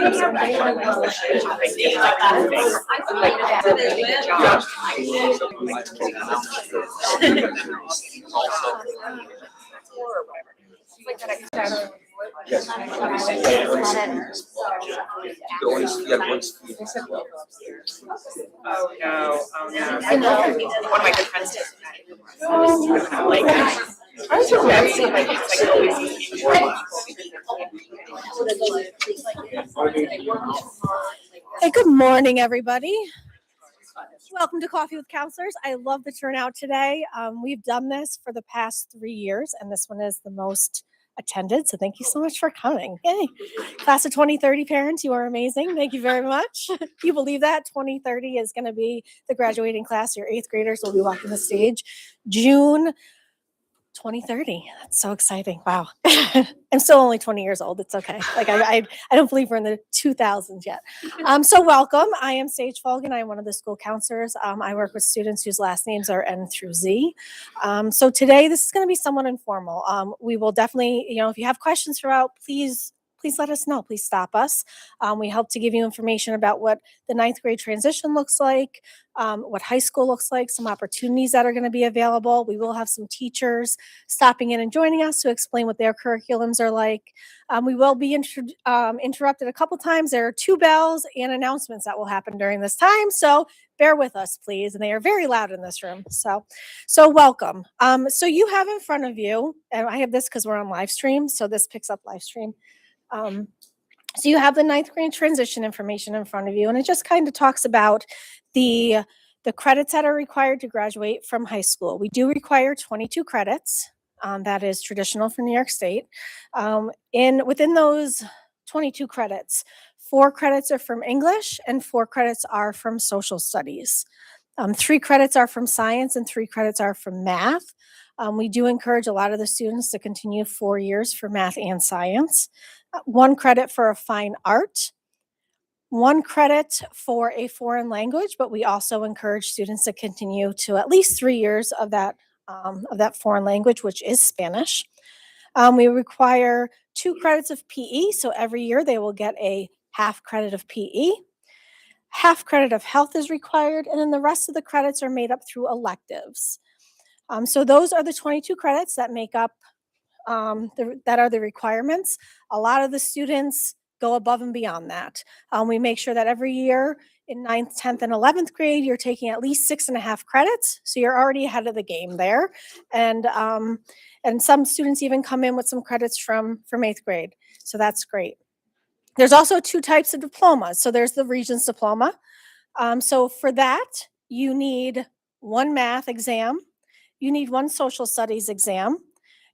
Oh no, oh no. I know. One of my good friends does that. Like, that's like it's like always. Hey, good morning, everybody. Welcome to Coffee with Counselors. I love the turnout today. We've done this for the past 3 years, and this one is the most attended. So thank you so much for coming. Yay. Class of 2030 parents, you are amazing. Thank you very much. Can you believe that? 2030 is going to be the graduating class. Your 8th graders will be walking the stage June 2030. That's so exciting. Wow. I'm still only 20 years old. It's okay. Like I don't believe we're in the 2000s yet. So welcome. I am Sage Fulgan. I'm one of the school counselors. I work with students whose last names are N through Z. So today this is going to be somewhat informal. We will definitely, if you have questions throughout, please let us know. Please stop us. We hope to give you information about what the 9th grade transition looks like, what high school looks like, some opportunities that are going to be available. We will have some teachers stopping in and joining us to explain what their curriculums are like. We will be interrupted a couple times. There are 2 bells and announcements that will happen during this time. So bear with us, please. And they are very loud in this room. So welcome. So you have in front of you, and I have this because we're on live stream. So this picks up live stream. So you have the 9th grade transition information in front of you, and it just kind of talks about the credits that are required to graduate from high school. We do require 22 credits. That is traditional for New York State. Within those 22 credits, 4 credits are from English and 4 credits are from social studies. 3 credits are from science and 3 credits are from math. We do encourage a lot of the students to continue 4 years for math and science. 1 credit for a fine art, 1 credit for a foreign language, but we also encourage students to continue to at least 3 years of that foreign language, which is Spanish. We require 2 credits of PE, so every year they will get a half credit of PE. Half credit of health is required, and then the rest of the credits are made up through electives. So those are the 22 credits that make up that are the requirements. A lot of the students go above and beyond that. We make sure that every year in 9th, 10th, and 11th grade, you're taking at least 6.5 credits. So you're already ahead of the game there. And some students even come in with some credits from 8th grade. So that's great. There's also 2 types of diplomas. So there's the Regents diploma. So for that, you need 1 math exam. You need 1 social studies exam.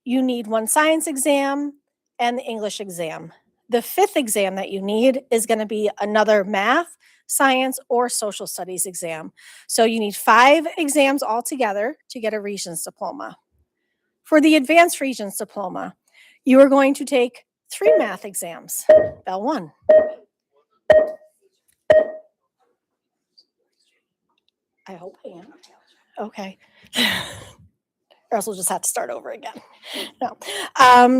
You need 1 science exam and the English exam. The 5th exam that you need is going to be another math, science, or social studies exam. So you need 5 exams altogether to get a Regents diploma. For the advanced Regents diploma, you are going to take 3 math exams. Bell 1. I hope I am. Okay. Or else we'll just have to start over again. No.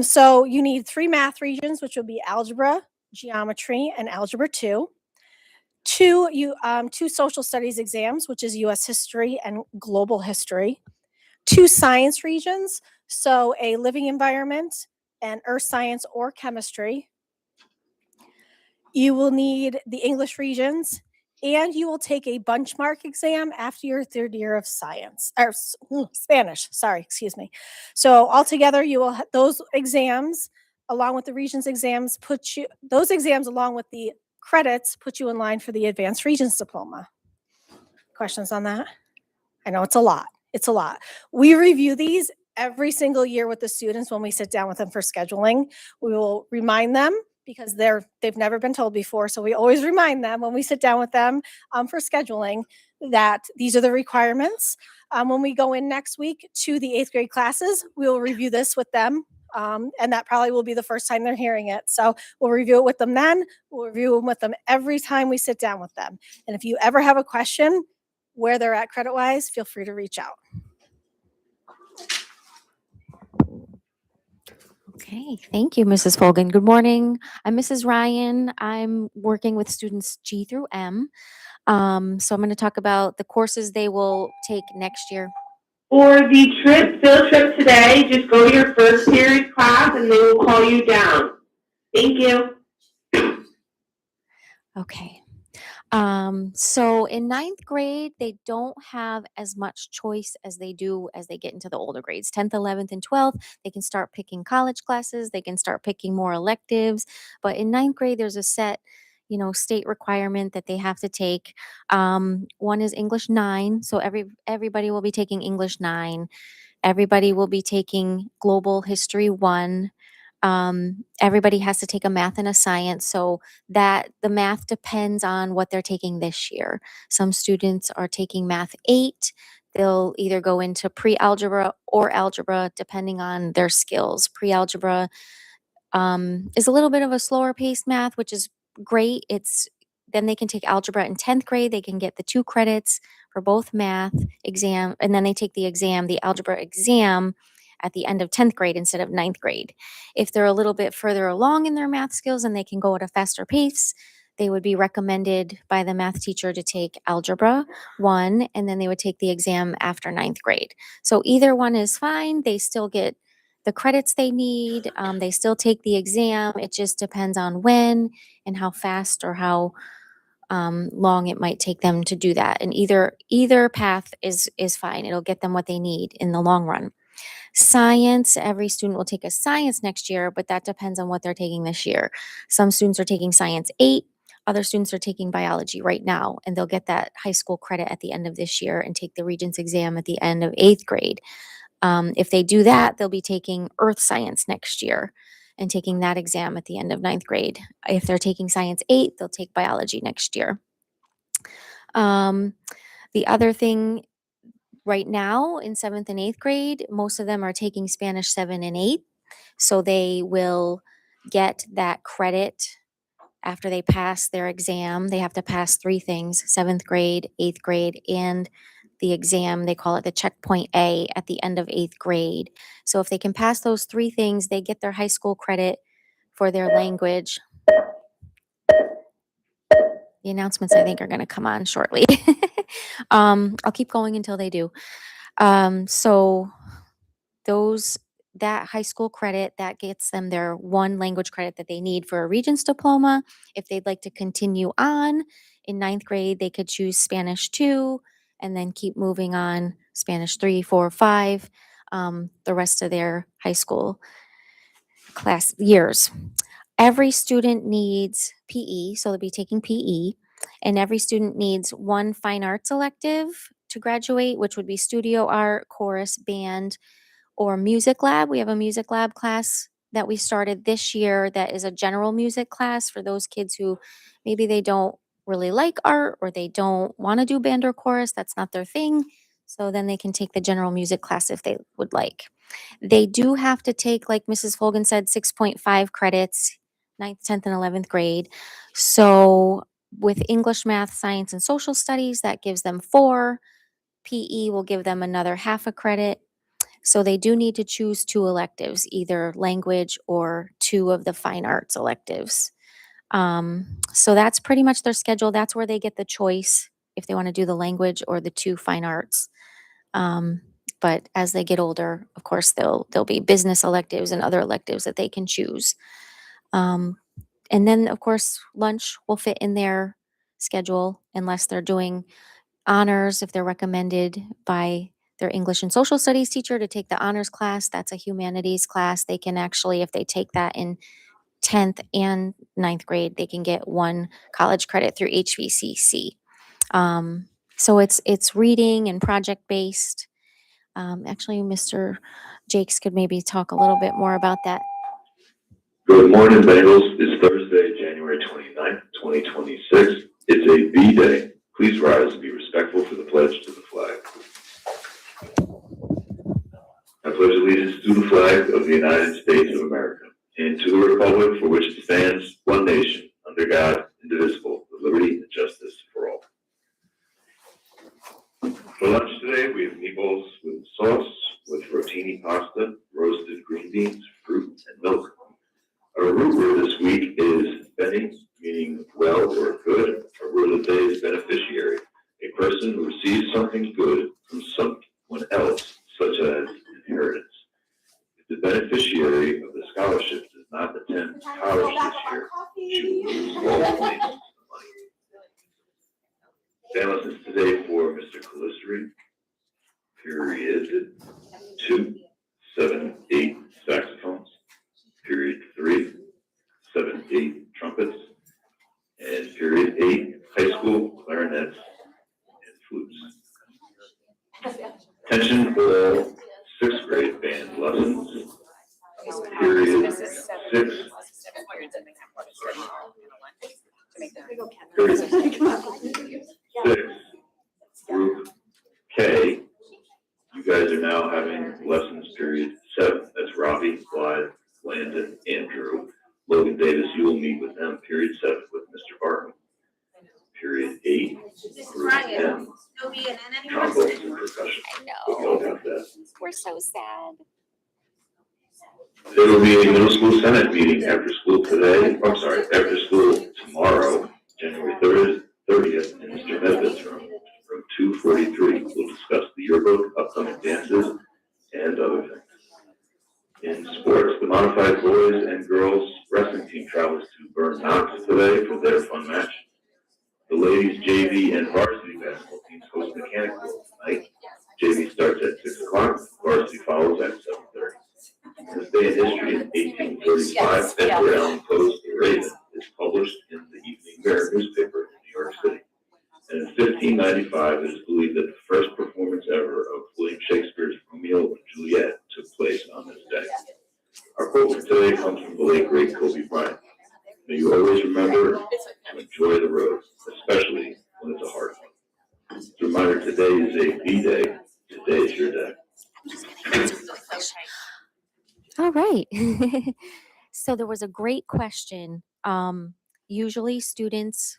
So you need 3 math regions, which will be algebra, geometry, and algebra 2. 2 social studies exams, which is U.S. history and global history. 2 science regions, so a living environment and earth science or chemistry. You will need the English regions, and you will take a benchmark exam after your 3rd year of Spanish. So altogether, you will those exams, along with the Regents exams, those exams along with the credits put you in line for the Advanced Regents diploma. Questions on that? I know it's a lot. It's a lot. We review these every single year with the students when we sit down with them for scheduling. We will remind them because they've never been told before. So we always remind them when we sit down with them for scheduling that these are the requirements. When we go in next week to the 8th grade classes, we will review this with them. And that probably will be the first time they're hearing it. So we'll review it with them then. We'll review it with them every time we sit down with them. And if you ever have a question where they're at credit-wise, feel free to reach out. Okay, thank you, Mrs. Folgan. Good morning. I'm Mrs. Ryan. I'm working with students G through M. So I'm going to talk about the courses they will take next year. For the field trip today, just go to your first period class and they will call you down. Thank you. Okay. So in ninth grade, they don't have as much choice as they do as they get into the older grades. 10th, 11th, and 12th, they can start picking college classes, they can start picking more electives. But in ninth grade, there's a set, state requirement that they have to take. One is English 9. So everybody will be taking English 9. Everybody will be taking Global History 1. Everybody has to take a math and a science, so that the math depends on what they're taking this year. Some students are taking math 8. They'll either go into pre-algebra or algebra depending on their skills. Pre-algebra is a little bit of a slower paced math, which is great. Then they can take algebra in 10th grade. They can get the 2 credits for both math exam, and then they take the algebra exam at the end of 10th grade instead of 9th grade. If they're a little bit further along in their math skills and they can go at a faster pace, they would be recommended by the math teacher to take algebra 1, and then they would take the exam after 9th grade. So either one is fine. They still get the credits they need. They still take the exam. It just depends on when and how fast or how long it might take them to do that. And either path is fine. It'll get them what they need in the long run. Science, every student will take a science next year, but that depends on what they're taking this year. Some students are taking science 8. Other students are taking biology right now, and they'll get that high school credit at the end of this year and take the Regents exam at the end of 8th grade. If they do that, they'll be taking earth science next year and taking that exam at the end of 9th grade. If they're taking science 8, they'll take biology next year. The other thing, right now in 7th and 8th grade, most of them are taking Spanish 7 and 8. So they will get that credit after they pass their exam. They have to pass 3 things: 7th grade, 8th grade, and the exam. They call it the checkpoint A at the end of 8th grade. So if they can pass those 3 things, they get their high school credit for their language. The announcements, I think, are going to come on shortly. I'll keep going until they do. So that high school credit, that gets them their 1 language credit that they need for a Regents diploma. If they'd like to continue on in 9th grade, they could choose Spanish 2 and then keep moving on Spanish 3, 4, 5, the rest of their high school class years. Every student needs PE, so they'll be taking PE, and every student needs 1 fine arts elective to graduate, which would be studio art, chorus, band, or music lab. We have a music lab class that we started this year that is a general music class for those kids who maybe they don't really like art or they don't want to do band or chorus. That's not their thing. So then they can take the general music class if they would like. They do have to take, like Mrs. Folgan said, 6.5 credits, 9th, 10th, and 11th grade. So with English, math, science, and social studies, that gives them 4. PE will give them another half a credit. So they do need to choose 2 electives, either language or 2 of the fine arts electives. So that's pretty much their schedule. That's where they get the choice if they want to do the language or the 2 fine arts. But as they get older, of course, there'll be business electives and other electives that they can choose. And then, of course, lunch will fit in their schedule unless they're doing honors, if they're recommended by their English and social studies teacher to take the honors class. That's a humanities class. They can actually, if they take that in 10th and 9th grade, they can get 1 college credit through HVCC. So it's reading and project based. Actually, Mr. Jakes could maybe talk a little bit more about that. Good morning, Bengals. It's Thursday, January 29th, 2026. It's a B day. Please rise and be respectful for the pledge to the flag. I pledge allegiance to the flag of the United States of America and to the republic for which it stands, one nation, under God, indivisible, with liberty and justice for all. For lunch today, we have meatballs with sauce, with rotini pasta, roasted green beans, fruit, and milk. well or good, a word of the day is beneficiary, a person who receives something good from someone else, such as inheritance. If the beneficiary of the scholarship does not attend college this year, she will lose all claims to the money. Band lessons today for Mr. Calistri. Period 2, 7, 8 saxophones. Period 3, 7, 8 trumpets. And period 8 high school clarinets and flutes. Attention all 6th grade band lessons. Period 6. Period 6, group K. You guys are now having lessons period 7. That's Robbie, Blythe, Landon, Andrew, Logan Davis. You will meet with them period 7 with Mr. Barton. Period 8, group M, trombones and percussion. I We know. all have that. We're so sad. There will be a middle school senate meeting after school today, after school tomorrow, January 30th, in Mr. Medved's room, room 243. We'll discuss the yearbook, upcoming dances, and other things. In sports, the modified boys and girls wrestling team travels to Burn Knox today for their fun match. The ladies JV and varsity basketball teams host mechanic ball tonight. JV starts at 6 o'clock, varsity follows at 7:30. This day in history in 1835, Edward Allan Poe's The Raven is published in the Evening Mirror newspaper in New York City. And in 1595, it is believed that the first performance ever of William Shakespeare's Romeo and Juliet took place on this day. Our quote for today comes from the late great Kobe Bryant. May you always remember to enjoy the road, especially when it's a hard one. As a reminder, today is a B-Day. Today is your day. All right. So there was a great question. Usually students,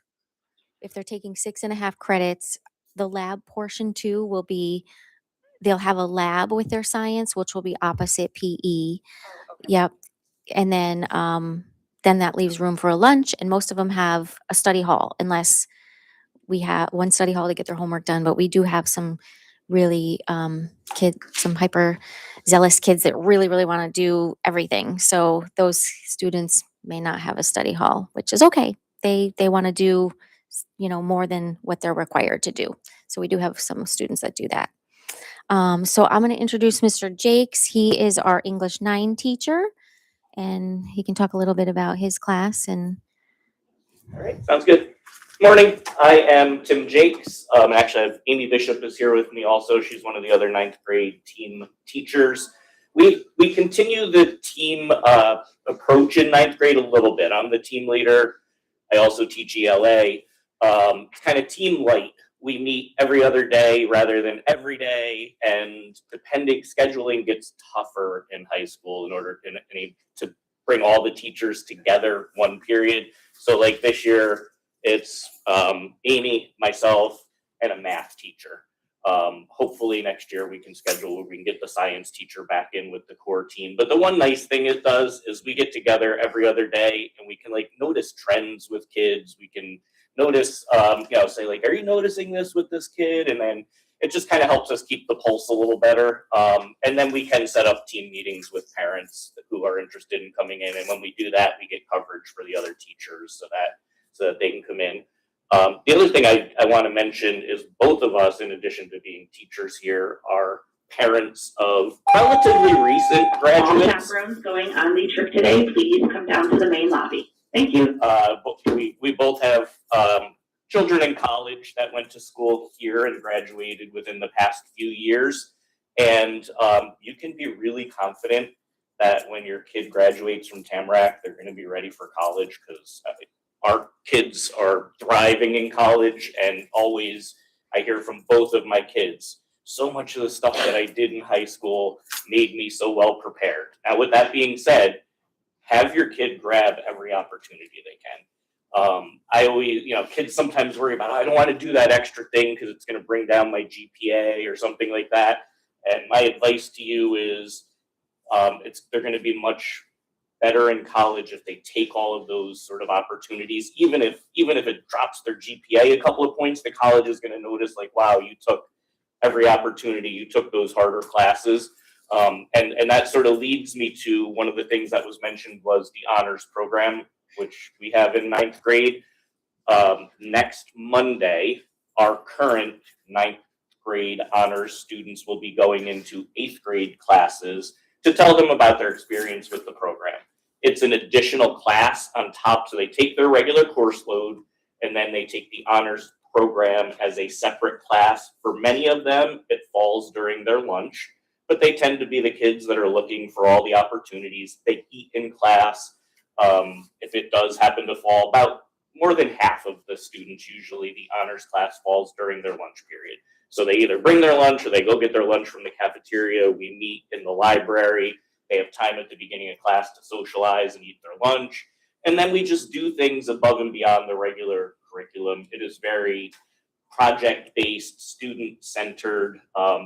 if they're taking 6.5 credits, the lab portion too will be, they'll have a lab with their science, which will be opposite PE. Yep. And then that leaves room for a lunch, and most of them have a study hall, unless we have one study hall to get their homework done. But we do have some really some hyper zealous kids that really, really want to do everything. So those students may not have a study hall, which is okay. They want to do, more than what they're required to do. So we do have some students that do that. So I'm going to introduce Mr. Jakes. He is our English 9 teacher, and he can talk a little bit about his class. And All right, sounds good. Morning, I am Tim Jakes. Actually, I have Amy Bishop is here with me also. She's one of the other 9th grade team teachers. We continue the team approach in 9th grade a little bit. I'm the team leader. I also teach ELA. Kind of team light. We meet every other day rather than every day, and scheduling gets tougher in high school in order to bring all the teachers together one period. So like this year, it's Amy, myself, and a math teacher. Hopefully next year we can schedule where we can get the science teacher back in with the core team. But the one nice thing it does is we get together every other day, and we can notice trends with kids. We can notice, say are you noticing this with this kid? And then it just kind of helps us keep the pulse a little better. And then we can set up team meetings with parents who are interested in coming in. And when we do that, we get coverage for the other teachers so that they can come in. The other thing I want to mention is both of us, in addition to being teachers here, are parents of relatively recent All graduates. chaperones going on the trip today, please come down to the main lobby. Thank you. We both have children in college that went to school here and graduated within the past few years. And you can be really confident that when your kid graduates from Tamarack, they're going to be ready for college, because our kids are thriving in college. And always, I hear from both of my kids, so much of the stuff that I did in high school made me so well prepared. Now, with that being said, have your kid grab every opportunity they can. I always, kids sometimes worry about, I don't want to do that extra thing because it's going to bring down my GPA or something like that. And my advice to you is, they're going to be much better in college if they take all of those sort of opportunities. Even if it drops their GPA a couple of points, the college is going to notice like, wow, you took every opportunity, you took those harder classes. And that sort of leads me to one of the things that was mentioned was the honors program, which we have in 9th grade. Next Monday, our current 9th grade honors students will be going into 8th grade classes to tell them about their experience with the program. It's an additional class on top, so they take their regular course load and then they take the honors program as a separate class. For many of them, it falls during their lunch, but they tend to be the kids that are looking for all the opportunities. They eat in class. If it does happen to fall, about more than half of the students, usually the honors class falls during their lunch period. So they either bring their lunch or they go get their lunch from the cafeteria. We meet in the library. They have time at the beginning of class to socialize and eat their lunch. And then we just do things above and beyond the regular curriculum. It is very project-based, student-centered.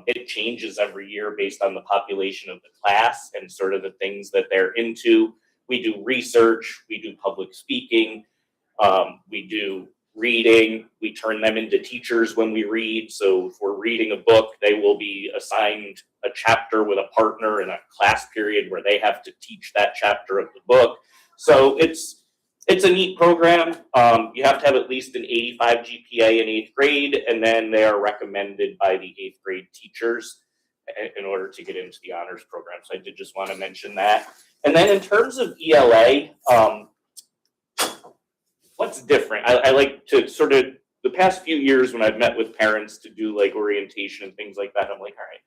It changes every year based on the population of the class and sort of the things that they're into. We do research, we do public speaking, we do reading, we turn them into teachers when we read. So if we're reading a book, they will be assigned a chapter with a partner in a class period where they have to teach that chapter of the book. So it's a neat program. You have to have at least an 85 GPA in 8th grade, and then they are recommended by the 8th grade teachers in order to get into the honors program. So I did just want to mention that. And then in terms of ELA, what's different? I like to sort of, the past few years when I've met with parents to do like orientation and things like that, I'm like, all right,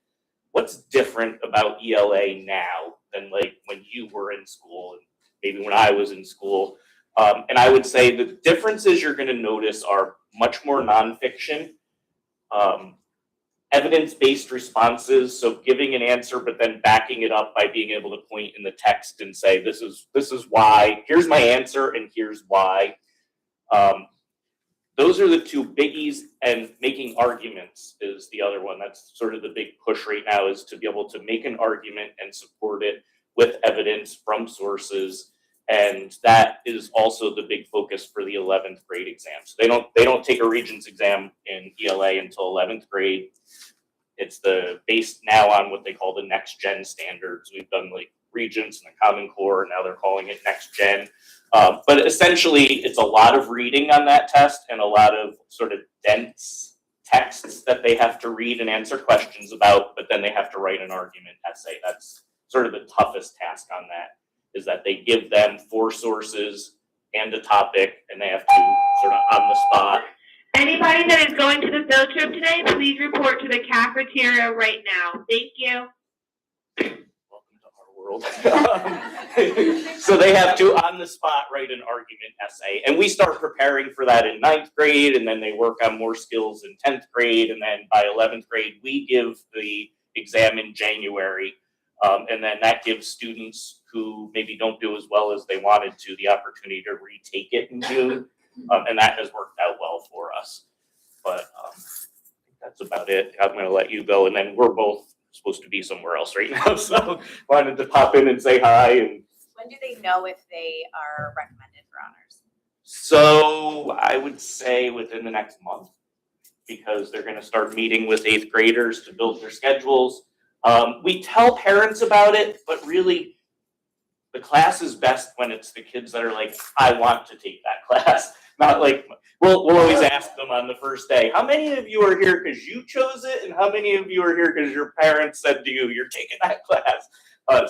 what's different about ELA now than like when you were in school and maybe when I was in school? And I would say the differences you're going to notice are much more nonfiction, evidence-based responses. So giving an answer, but then backing it up by being able to point in the text and say, this is why, here's my answer and here's why. Those are the two biggies, and making arguments is the other one. That's sort of the big push right now, is to be able to make an argument and support it with evidence from sources. And that is also the big focus for the 11th grade exams. They don't take a Regents exam in ELA until 11th grade. It's based now on what they call the next gen standards. We've done like Regents and the Common Core, now they're calling it next gen. But essentially, it's a lot of reading on that test and a lot of sort of dense texts that they have to read and answer questions about, but then they have to write an argument essay. That's sort of the toughest task on that, is that they give them 4 sources and a topic, and they have to sort of on the spot. Anybody that is going to the field trip today, please report to the cafeteria right now. Thank you. Welcome to our world. So they have to, on the spot, write an argument essay. And we start preparing for that in 9th grade, and then they work on more skills in 10th grade. And then by 11th grade, we give the exam in January. And then that gives students who maybe don't do as well as they wanted to the opportunity to retake it in June. And that has worked out well for us. But I think that's about it. I'm going to let you go. And then we're both supposed to be somewhere else right now. So wanted to pop in and say hi. And when do they know if they are recommended for honors? so I would say within the next month, because they're going to start meeting with 8th graders to build their schedules. We tell parents about it, but really the class is best when it's the kids that are like, I want to take that class. Not like, we'll always ask them on the first day, how many of you are here because you chose it? And how many of you are here because your parents said to you, you're taking that class?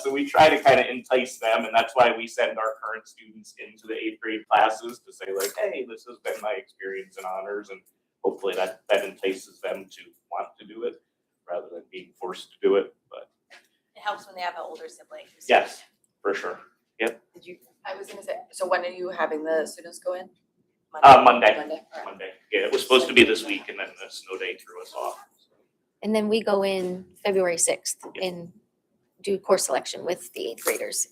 So we try to kind of entice them, and that's why we send our current students into the 8th grade classes to say like, hey, this has been my experience in honors, and hopefully that entices them to want to do it rather than being forced to do it. But It helps when they have an older sibling. who's yes, for sure. I was gonna say, so when are you having the students go in? Monday. Monday, all right. Monday. Yeah, it was supposed to be this week, and then the snow day threw us off. And then we go in February 6th and do course selection with the 8th graders.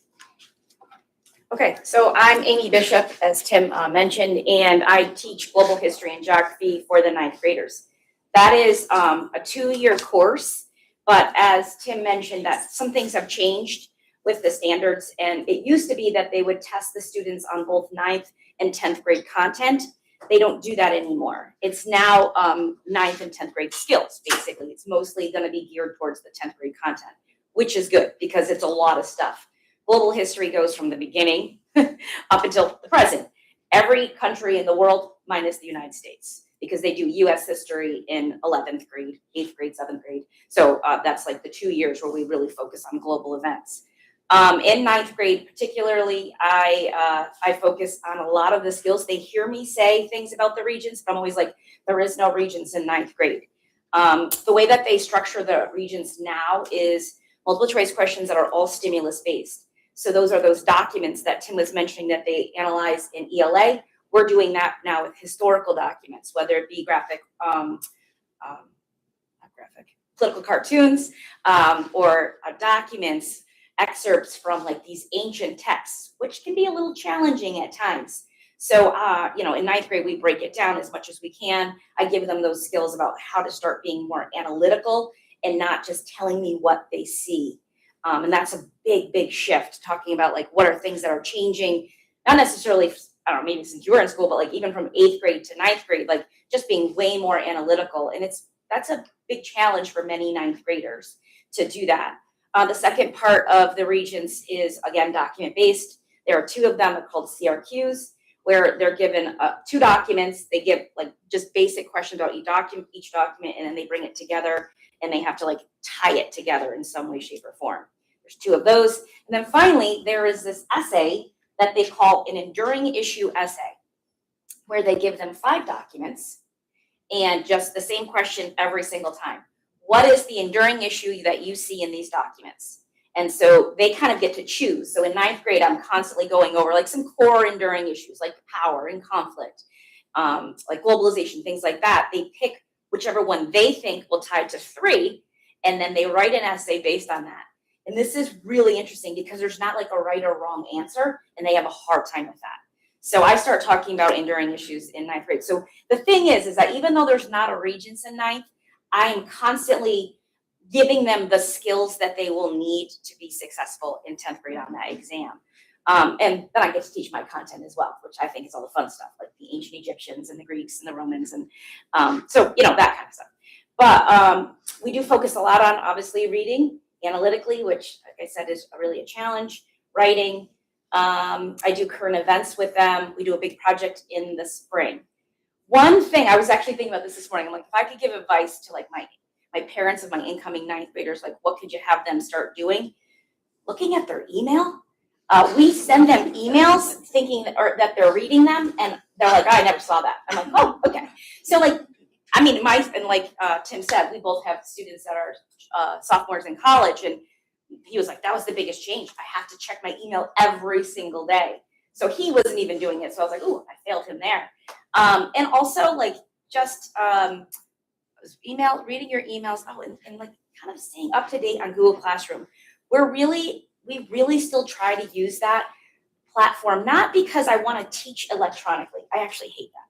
Okay, so I'm Amy Bishop, as Tim mentioned, and I teach global history and geography for the 9th graders. That is a 2-year course, but as Tim mentioned, that some things have changed with the standards. And it used to be that they would test the students on both 9th and 10th grade content. They don't do that anymore. It's now 9th and 10th grade skills, basically. It's mostly going to be geared towards the 10th grade content, which is good because it's a lot of stuff. Global history goes from the beginning up until the present. Every country in the world minus the United States, because they do US history in 11th grade, 8th grade, 7th grade. So that's like the 2 years where we really focus on global events. In 9th grade particularly, I focus on a lot of the skills. They hear me say things about the regions, but I'm always like, there is no regions in 9th grade. The way that they structure the regions now is multiple choice questions that are all stimulus based. So those are those documents that Tim was mentioning that they analyze in ELA. We're doing that now with historical documents, whether it be political cartoons, or documents, excerpts from like these ancient texts, which can be a little challenging at times. So, in 9th grade, we break it down as much as we can. I give them those skills about how to start being more analytical and not just telling me what they see. And that's a big, big shift, talking about like what are things that are changing, not necessarily, I don't know, maybe since you were in school, but like even from 8th grade to 9th grade, like just being way more analytical. And that's a big challenge for many 9th graders to do that. The second part of the regions is, again, document-based. There are 2 of them called CRQs, where they're given 2 documents. They give like just basic questions about each document, and then they bring it together, and they have to like tie it together in some way, shape, or form. There's 2 of those. And then finally, there is this essay that they call an enduring issue essay, where they give them 5 documents and just the same question every single time. What is the enduring issue that you see in these documents? And so they kind of get to choose. So in 9th grade, I'm constantly going over like some core enduring issues like power and conflict, like globalization, things like that. They pick whichever one they think will tie to 3, and then they write an essay based on that. And this is really interesting because there's not like a right or wrong answer, and they have a hard time with that. So I start talking about enduring issues in 9th grade. So the thing is that even though there's not a Regents in 9th, I'm constantly giving them the skills that they will need to be successful in 10th grade on that exam. And then I get to teach my content as well, which I think is all the fun stuff, like the ancient Egyptians and the Greeks and the Romans. And so, that kind of stuff. But we do focus a lot on, obviously, reading analytically, which, like I said, is really a challenge. Writing. I do current events with them. We do a big project in the spring. One thing, I was actually thinking about this morning. I'm like, if I could give advice to like my parents of my incoming 9th graders, like what could you have them start doing? Looking at their email. We send them emails thinking that they're reading them, and they're like, I never saw that. I'm like, oh, okay. So like, I mean, Tim said, we both have students that are sophomores in college, and he was like, that was the biggest change. I have to check my email every single day. So he wasn't even doing it. So I was like, ooh, I failed him there. And also like just reading your emails, and like kind of staying up to date on Google Classroom. We really still try to use that platform, not because I want to teach electronically. I actually hate that.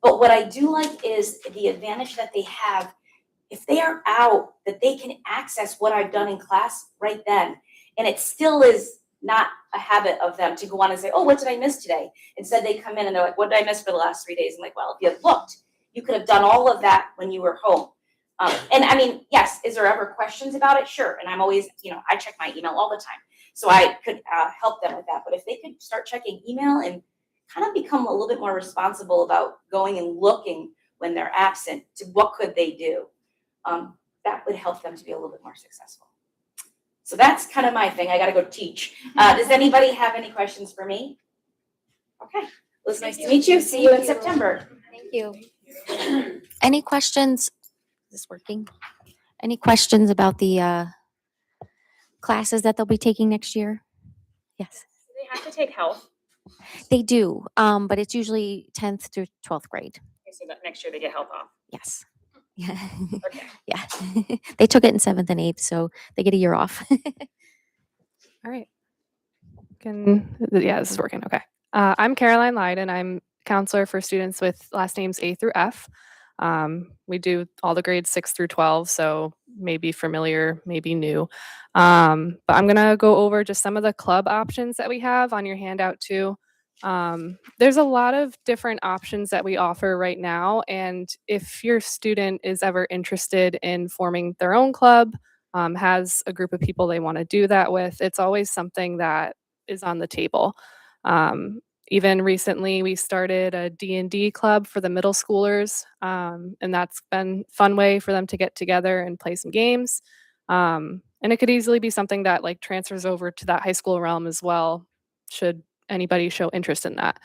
But what I do like is the advantage that they have. If they are out, that they can access what I've done in class right then. And it still is not a habit of them to go on and say, oh, what did I miss today? Instead, they come in and they're like, what did I miss for the last 3 days? I'm like, well, if you had looked, you could have done all of that when you were home. And I mean, yes, is there ever questions about it? Sure. And I'm always, I check my email all the time. So I could help them with that. But if they could start checking email and kind of become a little bit more responsible about going and looking when they're absent to what could they do, that would help them to be a little bit more successful. So that's kind of my thing. I got to go teach. Does anybody have any questions for me? Okay. It was nice to meet you. See you in September. Thank you. Any questions? Is this working? Any questions about the classes that they'll be taking next year? Yes. Do they have to take health? They do, but it's usually 10th through 12th grade. Okay, so that next year they get health off. Yes. Yeah. Okay. Yeah. They took it in 7th and 8th, so they get a year off. All right. This is working. Okay. I'm Caroline Lyden. I'm counselor for students with last names A through F. We do all the grades 6 through 12, so maybe familiar, maybe new. But I'm gonna go over just some of the club options that we have on your handout too. There's a lot of different options that we offer right now, and if your student is ever interested in forming their own club, has a group of people they want to do that with, it's always something that is on the table. Even recently, we started a D&D club for the middle schoolers, and that's been a fun way for them to get together and play some games. And it could easily be something that like transfers over to that high school realm as well, should anybody show interest in that.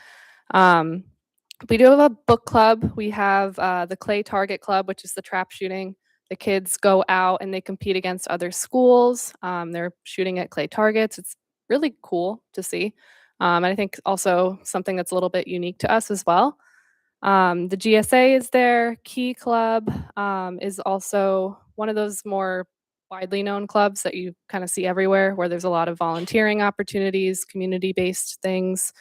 We do have a book club. We have the Clay Target Club, which is the trap shooting. The kids go out and they compete against other schools. They're shooting at clay targets. It's really cool to see. And I think also something that's a little bit unique to us as well. The GSA is there. Key Club is also one of those more widely known clubs that you kind of see everywhere, where there's a lot of volunteering opportunities, community-based things.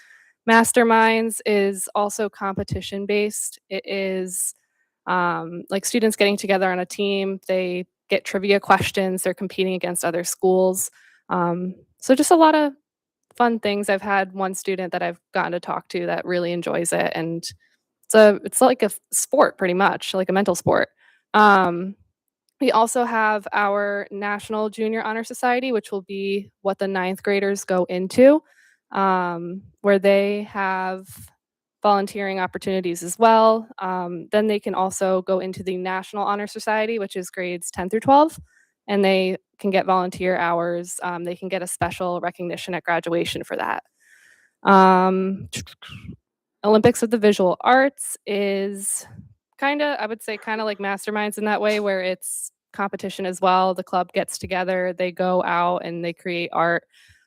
Masterminds is also competition-based. It is like students getting together on a team. They get trivia questions. They're competing against other schools. So just a lot of fun things. I've had one student that I've gotten to talk to that really enjoys it, and it's like a sport pretty much, like a mental sport. We also have our National Junior Honor Society, which will be what the 9th graders go into, where they have volunteering opportunities as well. Then they can also go into the National Honor Society, which is grades 10 through 12, and they can get volunteer hours. They can get a special recognition at graduation for that. Olympics of the Visual Arts is I would say kind of like Masterminds in that way, where it's competition as well. The club gets together, they go out and they create art.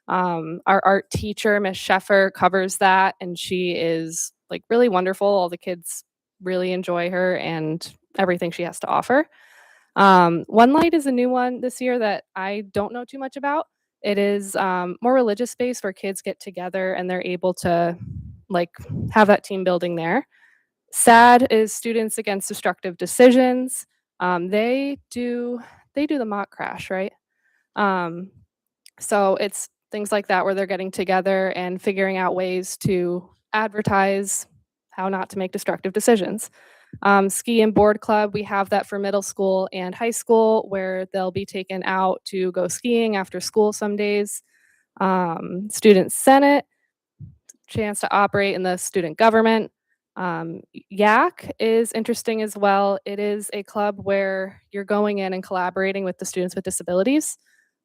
Our art teacher, Miss Sheffer, covers that, and she is like really wonderful. All the kids really enjoy her and everything she has to offer. One Light is a new one this year that I don't know too much about. It is more religious based, where kids get together and they're able to like have that team building there. SAD is Students Against Destructive Decisions. They do the mock crash, right? So it's things like that where they're getting together and figuring out ways to advertise how not to make destructive decisions. Ski and Board Club, we have that for middle school and high school, where they'll be taken out to go skiing after school some days. Student Senate, chance to operate in the student government. YAC is interesting as well. It is a club where you're going in and collaborating with the students with disabilities.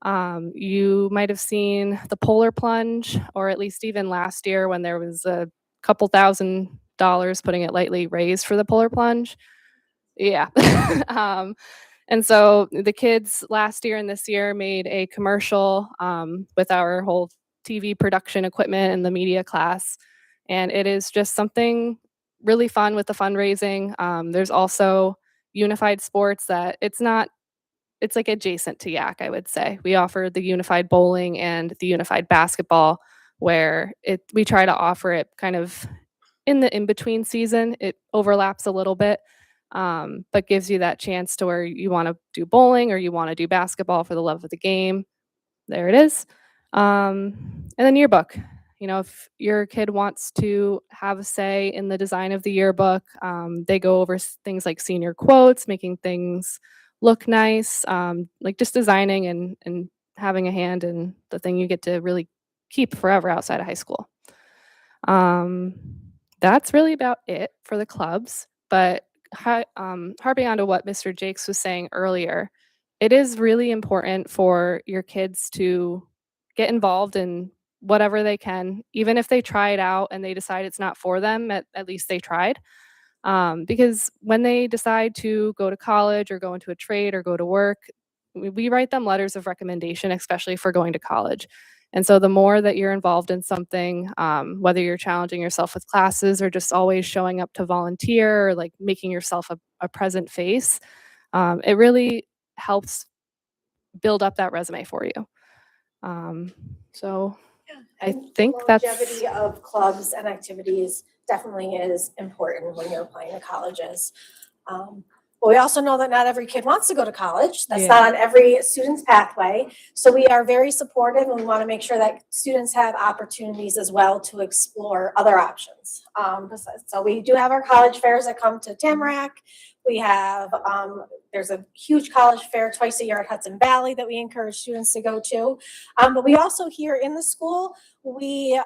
You might have seen the Polar Plunge, or at least even last year when there was a couple $1,000s, putting it lightly, raised for the Polar Plunge. Yeah. And so the kids last year and this year made a commercial with our whole TV production equipment in the media class. And it is just something really fun with the fundraising. There's also unified sports that it's like adjacent to YAC, I would say. We offer the unified bowling and the unified basketball, where we try to offer it kind of in the in-between season. It overlaps a little bit, but gives you that chance to where you want to do bowling or you want to do basketball for the love of the game. There it is. And then yearbook. If your kid wants to have a say in the design of the yearbook, they go over things like senior quotes, making things look nice, like just designing and having a hand in the thing you get to really keep forever outside of high school. That's really about it for the clubs. But harping on to what Mr. Jakes was saying earlier, it is really important for your kids to get involved in whatever they can, even if they try it out and they decide it's not for them, at least they tried. Because when they decide to go to college or go into a trade or go to work, we write them letters of recommendation, especially for going to college. And so the more that you're involved in something, whether you're challenging yourself with classes or just always showing up to volunteer or like making yourself a present face, it really helps build up that resume for you. So I think that's longevity of clubs and activities definitely is important when you're applying to colleges. But we also know that not every kid wants to go to college. That's Yeah. not on every student's pathway. So we are very supportive and we want to make sure that students have opportunities as well to explore other options. So we do have our college fairs that come to Tamarack. We have, there's a huge college fair twice a year at Hudson Valley that we encourage students to go to. But we also here in the school, we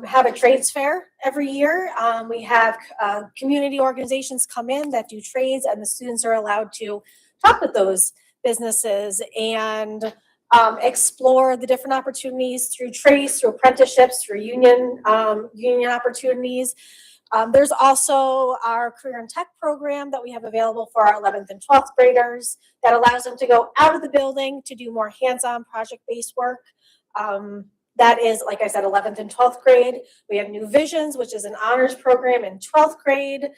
have a trades fair every year. We have community organizations come in that do trades, and the students are allowed to talk with those businesses and explore the different opportunities through trades, through apprenticeships, through union opportunities. There's also our career and tech program that we have available for our 11th and 12th graders that allows them to go out of the building to do more hands-on project-based work. That is, like I said, 11th and 12th grade. We have New Visions, which is an honors program in 12th grade.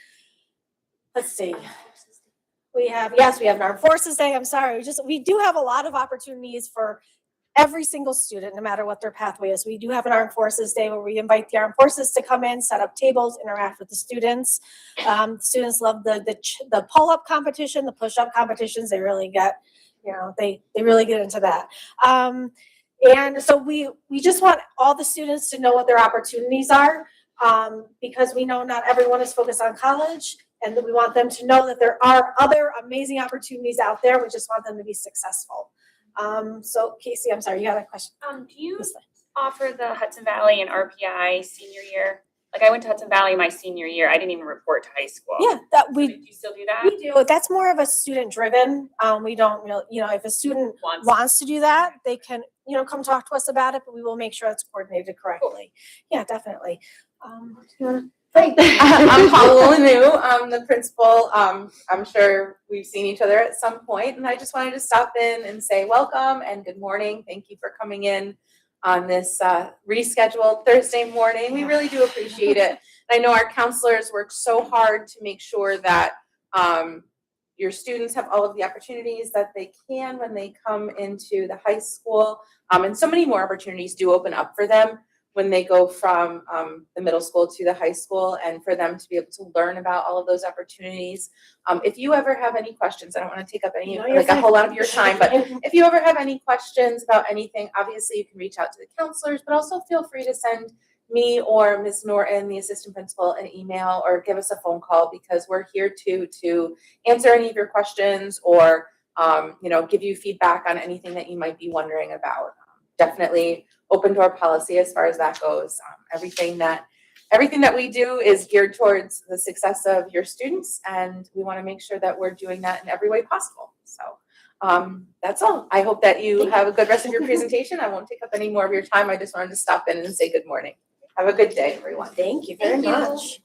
Let's see. We have an Armed Forces Day. I'm sorry. We do have a lot of opportunities for every single student, no matter what their pathway is. We do have an Armed Forces Day where we invite the Armed Forces to come in, set up tables, interact with the students. Students love the pull-up competition, the push-up competitions. They really get, they really get into that. And so we just want all the students to know what their opportunities are, because we know not everyone is focused on college, and we want them to know that there are other amazing opportunities out there. We just want them to be successful. So Casey, I'm sorry, you had a question. Do you offer the Hudson Valley and RPI senior year? Like I went to Hudson Valley my senior year. I didn't even report to high school. Yeah, Do you still do that? we do. That's more of a student driven. We don't really, if a student wants to do that, they can, come talk to us about it, but we will make sure it's coordinated correctly. Yeah, definitely. Hi, I'm Paula Lanu. I'm the principal. I'm sure we've seen each other at some point, and I just wanted to stop in and say welcome and good morning. Thank you for coming in on this rescheduled Thursday morning. We really do appreciate it. I know our counselors work so hard to make sure that your students have all of the opportunities that they can when they come into the high school, and so many more opportunities do open up for them when they go from the middle school to the high school, and for them to be able to learn about all of those opportunities. If you ever have any questions, I don't want to take up a whole lot of your time, but if you ever have any questions about anything, obviously you can reach out to the counselors, but also feel free to send me or Ms. Norton, the assistant principal, an email or give us a phone call, because we're here to answer any of your questions or give you feedback on anything that you might be wondering about. Definitely open to our policy as far as that goes. Everything that we do is geared towards the success of your students, and we want to make sure that we're doing that in every way possible. So that's all. I hope that you have a good rest of your presentation. I won't take up any more of your time. I just wanted to stop in and say good morning. Have a good day, everyone. Thank you very much.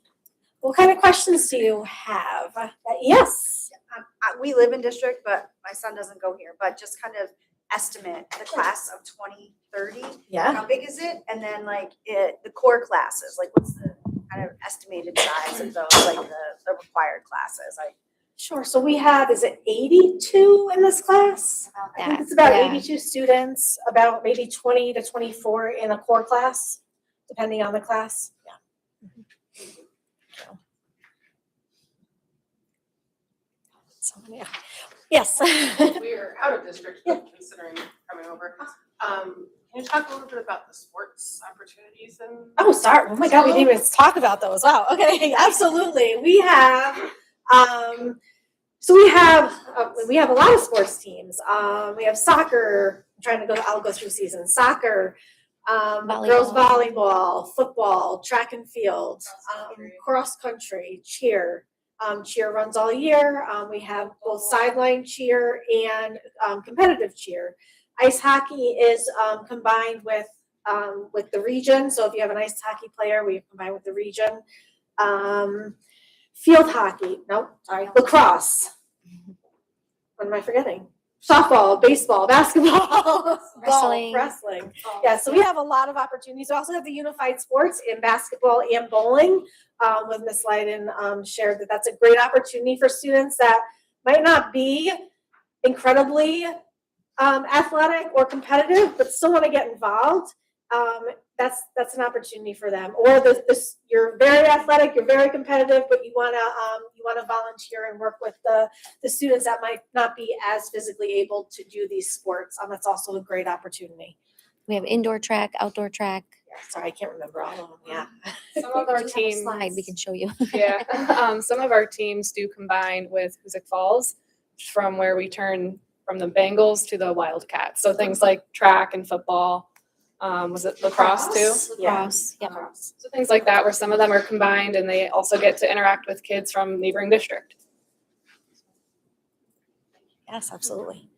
What kind of questions do you have? Yes. We live in district, but my son doesn't go here, but just kind of estimate the class of 2030. Yeah. How big is it? And then the core classes, what's the kind of estimated size of those, the required classes? Sure. So we have, is it 82 in this class? I think it's about 82 students, about maybe 20 to 24 in a core class, depending on the class. Yeah. Yeah. Yes. We're out of district, but considering coming over. Can you talk a little bit about the sports opportunities and? Oh, sorry. Oh my God, we didn't even talk about those. Wow. Okay, absolutely. We have, we have a lot of sports teams. We have soccer. I'll go through seasons. Soccer, girls volleyball, football, track and field, cross country, cheer. Cheer runs all year. We have both sideline cheer and competitive cheer. Ice hockey is combined with the region. So if you have an ice hockey player, we combine with the region. Field hockey. Lacrosse. What am I forgetting? Softball, baseball, basketball, Wrestling. golf, wrestling. Yeah, so we have a lot of opportunities. We also have the unified sports in basketball and bowling. With Ms. Leiden shared that's a great opportunity for students that might not be incredibly athletic or competitive, but still want to get involved. that's an opportunity for them. Or you're very athletic, you're very competitive, but you wanna volunteer and work with the students that might not be as physically able to do these sports. That's also a great opportunity. We have indoor track, outdoor track. Sorry, I can't remember all of them. Yeah. Some of our Do you have a teams. slide we can show you. Yeah, some of our teams do combine with Hoosick Falls from where we turn from the Bengals to the Wildcats. So things like track and football. Was it lacrosse too? Lacrosse, yeah. So things like that where some of them are combined and they also get to interact with kids from neighboring district. Yes, absolutely.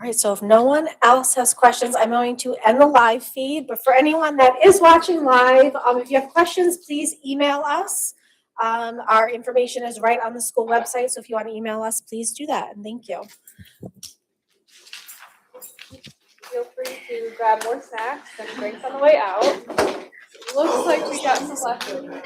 All right, so if no one else has questions, I'm going to end the live feed. But for anyone that is watching live, if you have questions, please email us. Our information is right on the school website, so if you want to email us, please do that. And thank you. Feel free to grab more snacks and drinks on the way out. Looks like we got some leftovers.